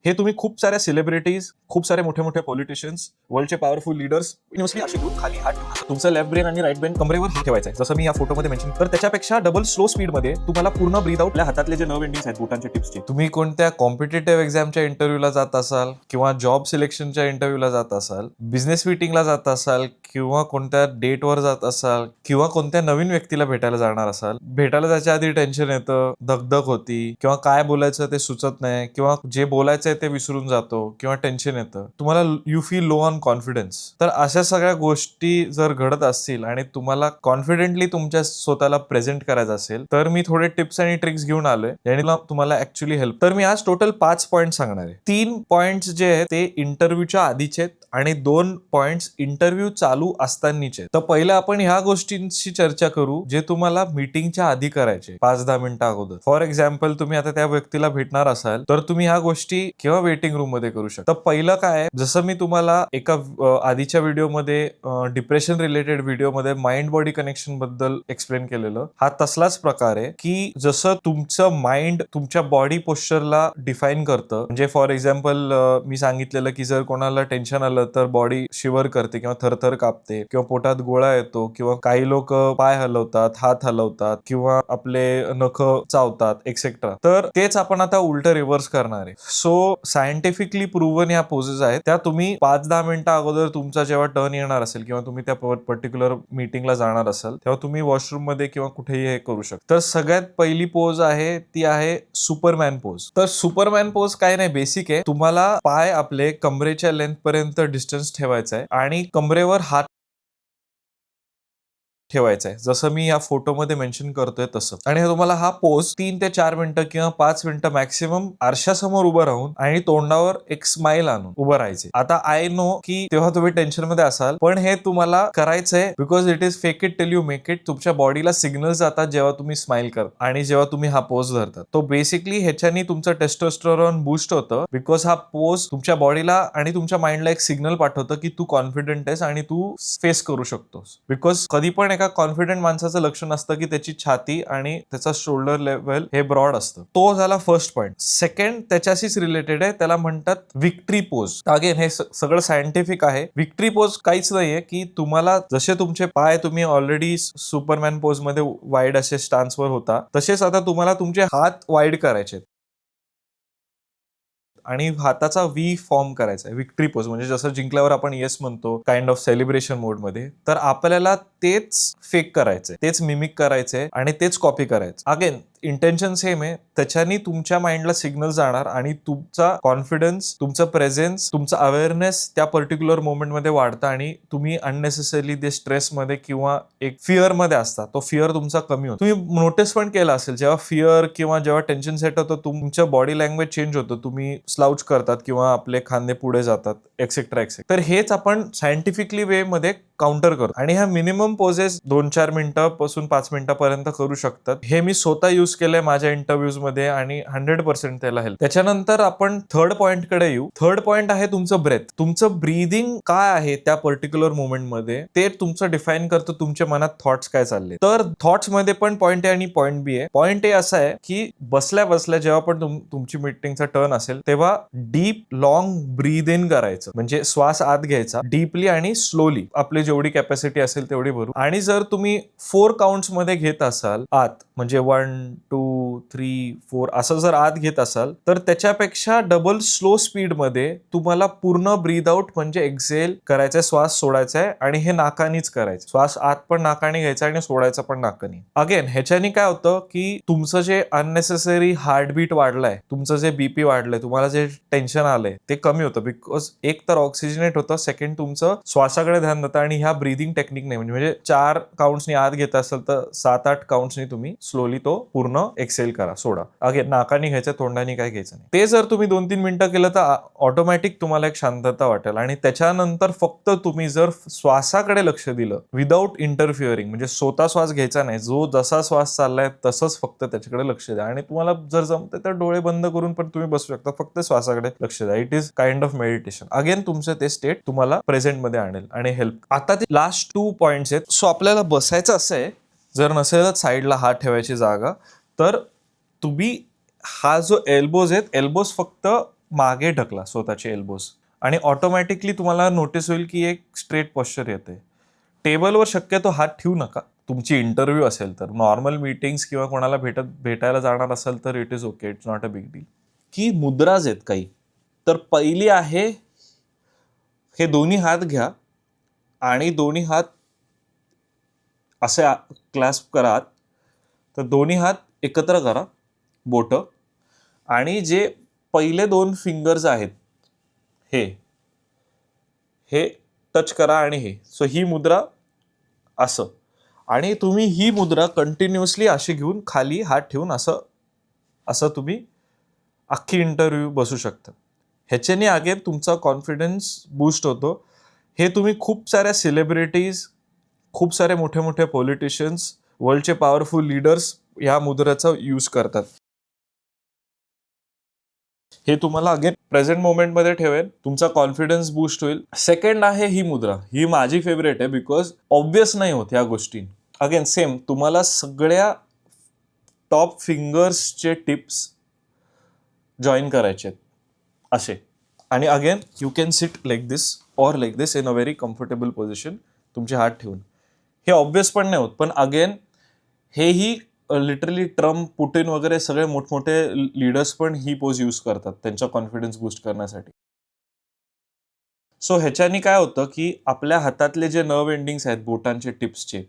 हे तुम्ही खूप साऱ्या सेलिब्रिटीज, खूप सारे मोठे मोठे पॉलिटिशियन्स, वर्ल्डचे पॉवरफुल लीडर्स युनिव्हर्सली असे घेऊन खाली हात ठेवून तुमचं लेफ्ट ब्रेन आणि राईट ब्रेन कमरेवर हात ठेवायचा आहे, जसं मी या फोटोमध्ये मेन्शन. तर त्याच्यापेक्षा डबल स्लो स्पीडमध्ये तुम्हाला पूर्ण ब्रीद आउट हातातले जे नर्व एंडिंग्स आहेत बोटांच्या टिप्सचे. तुम्ही कोणत्या कॉम्पिटेटिव्ह एक्झामच्या इंटरव्ह्यूला जात असाल किंवा जॉब सिलेक्शनच्या इंटरव्ह्यूला जात असाल, बिझनेस मीटिंगला जात असाल किंवा कोणत्या डेटवर जात असाल किंवा कोणत्या नवीन व्यक्तीला भेटायला जाणार असाल, भेटायला जायच्या आधी टेन्शन येतं, दगदग होती किंवा काय बोलायचं ते सुचत नाही किंवा जे बोलायचंय ते विसरून जातो किंवा टेन्शन येतं, तुम्हाला you feel low on confidence. तर अशा सगळ्या गोष्टी जर घडत असतील आणि तुम्हाला कॉन्फिडेंटली तुमच्या स्वतःला प्रेझेंट करायचं असेल, तर मी थोडे टिप्स आणि ट्रिक्स घेऊन आलोय आणि तुम्हाला ऍक्च्युअली हेल्प. तर मी आज टोटल 5 पॉईंट सांगणार आहे. 3 पॉइंट्स जे आहेत ते इंटरव्ह्यूच्या आधीचे आणि 2 पॉइंट्स इंटरव्ह्यू चालू असतानाचे. तर पहिलं आपण ह्या गोष्टींची चर्चा करू जे तुम्हाला मीटिंगच्या आधी करायचे, 5-10 मिनिटं अगोदर. फॉर एक्झाम्पल, तुम्ही आता त्या व्यक्तीला भेटणार असाल तर तुम्ही ह्या गोष्टी किंवा वेटिंग रूम मध्ये करू शकता. तर पहिलं काय, जसं मी तुम्हाला एका आधीच्या व्हिडिओमध्ये डिप्रेशन रिलेटेड व्हिडिओमध्ये माइंड बॉडी कनेक्शन बद्दल एक्सप्लेन केलेलं, हा तसलाच प्रकार आहे की जसं तुमचं माइंड तुमच्या बॉडी पोश्चरला डिफाईन करतं. म्हणजे फॉर एक्झाम्पल मी सांगितलेलं की जर कोणाला टेन्शन आलं तर बॉडी शिवर करते किंवा थरथर कापते किंवा पोटात गोळा येतो किंवा काही लोक पाय हलवतात, हात हलवतात किंवा आपले नख चावतात एक्सेट्रा. तर तेच आपण आता उलट रिव्हर्स करणार आहे. सो सायंटिफिकली प्रूव्हन या पोजेस आहेत, त्या तुम्ही 5-10 मिनिटं अगोदर तुमचा जेव्हा टर्न येणार असेल किंवा तुम्ही त्या पर्टिक्युलर मीटिंगला जाणार असाल तेव्हा तुम्ही वॉशरूम मध्ये किंवा कुठेही हे करू शकता. तर सगळ्यात पहिली पोज आहे ती आहे सुपरमॅन पोज. तर सुपरमॅन पोज काय नाही, बेसिक आहे. तुम्हाला पाय आपले कमरेच्या लेंथ पर्यंत डिस्टन्स ठेवायचा आहे आणि कमरेवर हात ठेवायचा आहे, जसं मी या फोटोमध्ये मेन्शन करतोय तसं. आणि तुम्हाला हा पोज 3 ते 4 मिनिटं किंवा 5 मिनिटं मॅक्सिमम आरशासमोर उभं राहून आणि तोंडावर एक स्माइल आणून उभं राहायचे. आता आय नो की तेव्हा तुम्ही टेन्शन मध्ये असाल, पण हे तुम्हाला करायचंय because it is fake it till you make it. तुमच्या बॉडीला सिग्नल जातात जेव्हा तुम्ही स्माइल करता आणि जेव्हा तुम्ही हा पोज धरता. तो बेसिकली ह्याच्यानी तुमचं टेस्टोस्टेरोन बूस्ट होतं, बिकॉज हा पोज तुमच्या बॉडीला आणि तुमच्या माइंडला एक सिग्नल पाठवतं की तू कॉन्फिडंट आहेस आणि तू फेस करू शकतोस. बिकॉज कधी पण एका कॉन्फिडंट माणसाचं लक्षण असतं की त्याची छाती आणि त्याचा शोल्डर लेवल हे ब्रॉड असतं. तो झाला फर्स्ट पॉइंट. सेकंड त्याच्याशीच रिलेटेड आहे, त्याला म्हणतात विक्ट्री पोज. अगेन हे सगळं सायंटिफिक आहे. विक्ट्री पोज काहीच नाहीये की तुम्हाला जसे तुमचे पाय तुम्ही ऑलरेडी सुपरमॅन पोज मध्ये वाईड असे स्टान्सवर होता, तसेच आता तुम्हाला तुमचे हात वाईड करायचे आणि हाताचा व्ही फॉर्म करायचा आहे. विक्ट्री पोज म्हणजे जसं जिंकल्यावर आपण येस म्हणतो काइंड ऑफ सेलिब्रेशन मोड मध्ये, तर आपल्याला तेच फेक करायचंय, तेच मिमिक करायचंय आणि तेच कॉपी करायचं. अगेन इंटेन्शन सेम आहे. त्याच्यानी तुमच्या माइंडला सिग्नल जाणार आणि तुमचा कॉन्फिडन्स, तुमचं प्रेझेन्स, तुमचा अवेअरनेस त्या पर्टिक्युलर मोमेंट मध्ये वाढतं आणि तुम्ही अननेसेसरली ते स्ट्रेस मध्ये किंवा एक फिअर मध्ये असता, तो फिअर तुमचा कमी होतो. तुम्ही नोटीस पण केला असेल, जेव्हा फिअर किंवा जेव्हा टेन्शन सेट होतं तुमचं बॉडी लँग्वेज चेंज होतं, तुम्ही स्लाउच करतात किंवा आपले खांदे पुढे जातात एक्सेट्रा एक्सेट्रा. तर हेच आपण सायंटिफिकली वे मध्ये काउंटर करतो आणि ह्या मिनिमम पोजेस 2-4 मिनिटं पासून 5 मिनिटांपर्यंत करू शकतात. हे मी स्वतः यूज केलंय माझ्या इंटरव्ह्यूज मध्ये आणि 100% त्याला हेल्प. त्याच्यानंतर आपण थर्ड पॉइंट कडे येऊ. थर्ड पॉइंट आहे तुमचं ब्रेथ. तुमचं ब्रीदिंग काय आहे त्या पर्टिक्युलर मोमेंट मध्ये ते तुमचं डिफाईन करतं तुमच्या मनात थॉट्स काय चालले. तर थॉट्स मध्ये पण पॉइंट ए आणि पॉइंट बी आहे. पॉइंट ए असा आहे की बसल्या बसल्या जेव्हा पण तुमची मीटिंगचा टर्न असेल तेव्हा डीप लॉंग ब्रीद इन करायचं, म्हणजे श्वास आत घ्यायचा डीपली आणि स्लोली, आपली जेवढी कॅपॅसिटी असेल तेवढी भरू. आणि जर तुम्ही 4 काउंट्स मध्ये घेत असाल आत, म्हणजे 1, 2, 3, 4 असं जर आत घेत असाल, तर त्याच्यापेक्षा डबल स्लो स्पीड मध्ये तुम्हाला पूर्ण ब्रीद आउट म्हणजे एक्झेल करायचंय, श्वास सोडायचा आहे आणि हे नाकानीच करायचं. श्वास आत पण नाकाने घ्यायचा आणि सोडायचा पण नाकाने. अगेन ह्याच्यानी काय होतं की तुमचं जे अननेसेसरी हार्टबीट वाढलाय, तुमचं जे बीपी वाढलंय, तुम्हाला जे टेन्शन आलंय ते कमी होतं. बिकॉज एक तर ऑक्सिजनेट होतं, सेकंड तुमचं श्वासाकडे ध्यान देतं आणि ह्या ब्रीदिंग टेक्निक नाही म्हणजे 4 काउंट्सनी आत घेत असेल तर 7-8 काउंट्सनी तुम्ही स्लोली तो पूर्ण एक्सेल करा, सोडा. अगेन नाकाने घ्यायचं, तोंडाने काय घ्यायचं नाही. ते जर तुम्ही 2-3 मिनिटं केलं तर ऑटोमॅटिक तुम्हाला एक शांतता वाटेल आणि त्याच्यानंतर फक्त तुम्ही जर श्वासाकडे लक्ष दिलं विदाऊट इंटरफिअरिंग, म्हणजे स्वतः श्वास घ्यायचा नाही, जो जसा श्वास चाललाय तसंच फक्त त्याच्याकडे लक्ष द्या आणि तुम्हाला जर जमतं तर डोळे बंद करून पण तुम्ही बसू शकता, फक्त श्वासाकडे लक्ष द्या. It is kind of meditation. Again तुमचं ते स्टेट तुम्हाला प्रेझेंट मध्ये आणेल आणि हेल्प. आता ते लास्ट 2 पॉइंट्स आहेत. सो आपल्याला बसायचं असं आहे, जर नसेलच साईडला हात ठेवायची जागा, तर तुम्ही हा जो एल्बोज आहेत, एल्बोज फक्त मागे ढकला स्वतःचे एल्बोज आणि ऑटोमॅटिकली तुम्हाला नोटीस होईल की एक स्ट्रेट पॉस्चर येते. टेबलवर शक्यतो हात ठेवू नका. तुमची इंटरव्ह्यू असेल तर, नॉर्मल मीटिंग्स किंवा कोणाला भेटायला जाणार असेल तर it is okay, it's not a big deal. की मुद्राज आहेत काही. तर पहिली आहे, हे दोन्ही हात घ्या आणि दोन्ही हात असे क्लॅस्प करा. तर दोन्ही हात एकत्र करा, बोटं, आणि जे पहिले 2 फिंगर्स आहेत हे हे टच करा आणि हे. सो ही मुद्रा असं, आणि तुम्ही ही मुद्रा कंटिन्युअसली अशी घेऊन खाली हात ठेवून असं असं तुम्ही अख्खी इंटरव्ह्यू बसू शकता. ह्याच्याने अगेन तुमचा कॉन्फिडन्स बूस्ट होतो. हे तुम्ही खूप साऱ्या सेलिब्रिटीज, खूप सारे मोठे मोठे पॉलिटिशियन्स, वर्ल्डचे पॉवरफुल लीडर्स ह्या मुद्रेचा यूज करतात. हे तुम्हाला अगेन प्रेझेंट मोमेंटमध्ये ठेवेल, तुमचा कॉन्फिडन्स बूस्ट होईल. सेकंड आहे ही मुद्रा. ही माझी फेवरेट आहे बिकॉज ऑब्वियस नाही होत ह्या गोष्टी. अगेन सेम, तुम्हाला सगळ्या टॉप फिंगर्सचे टिप्स जॉईन करायचे आहेत असे. आणि again you can sit like this or like this in a very comfortable position, तुमचे हात ठेवून. हे ऑब्वियस पण नाही होत, पण अगेन हेही लिटरली ट्रम्प, पुटिन वगैरे सगळे मोठमोठे लीडर्स पण ही पोज यूज करतात त्यांचा कॉन्फिडन्स बूस्ट करण्यासाठी. सो ह्याच्यानी काय होतं की आपल्या हातातले जे नर्व एंडिंग्स आहेत बोटांचे टिप्सचे,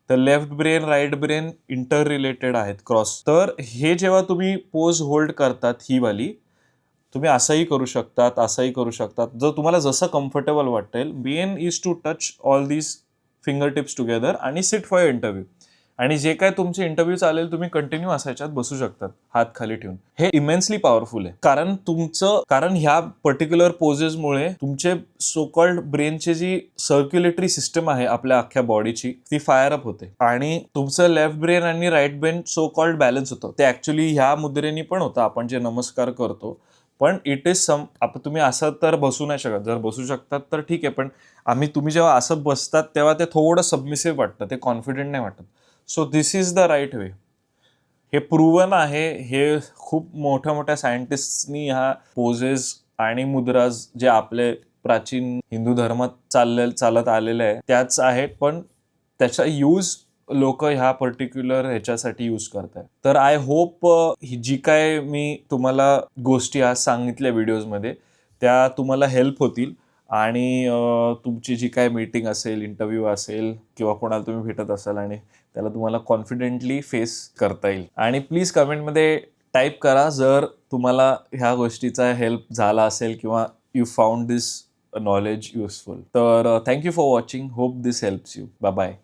तर left brain right brain interrelated आहेत, क्रॉस. तर हे जेव्हा तुम्ही पोज होल्ड करतात ही वाली, तुम्ही असंही करू शकतात, असंही करू शकतात, जर तुम्हाला जसं कम्फर्टेबल वाटेल. Main is to touch all these fingertips together आणि सिट फॉर इंटरव्ह्यू. आणि जे काय तुमचे इंटरव्ह्यू चालेल तुम्ही कंटिन्यू असायच्यात बसू शकतात हात खाली ठेवून. हे इमेन्सली पॉवरफुल आहे, कारण ह्या पर्टिक्युलर पोजेसमुळे तुमचे सो कॉल्ड ब्रेनची जी सर्क्युलेटरी सिस्टम आहे आपल्या अख्ख्या बॉडीची, ती फायर अप होते आणि तुमचं लेफ्ट ब्रेन आणि right brain so called balance होतं. ते ऍक्च्युली ह्या मुद्रेनी पण होतं, आपण जे नमस्कार करतो. पण इट इज सम, आता तुम्ही असं तर बसू नाही शकत. जर बसू शकतात तर ठीक आहे, पण तुम्ही जेव्हा असं बसतात तेव्हा ते थोडं सबमिसिव्ह वाटतं, ते कॉन्फिडेंट नाही वाटत. So this is the right way. हे प्रूव्हन आहे. हे खूप मोठ्या मोठ्या सायंटिस्टनी ह्या पोजेस आणि मुद्राज जे आपले प्राचीन हिंदू धर्मात चालत आलेले आहे त्याच आहेत, पण त्याचा यूज लोक ह्या पर्टिक्युलर ह्याच्यासाठी यूज करतात. तर आय होप जी काय मी तुम्हाला गोष्टी आज सांगितल्या व्हिडिओजमध्ये त्या तुम्हाला हेल्प होतील आणि तुमची जी काय मीटिंग असेल, इंटरव्ह्यू असेल किंवा कोणाला तुम्ही भेटत असाल आणि त्याला तुम्हाला कॉन्फिडेंटली फेस करता येईल. आणि प्लीज कमेंटमध्ये टाईप करा जर तुम्हाला ह्या गोष्टीचा हेल्प झाला असेल किंवा you found this knowledge useful. तर thank you for watching. Hope this helps you. Bye bye.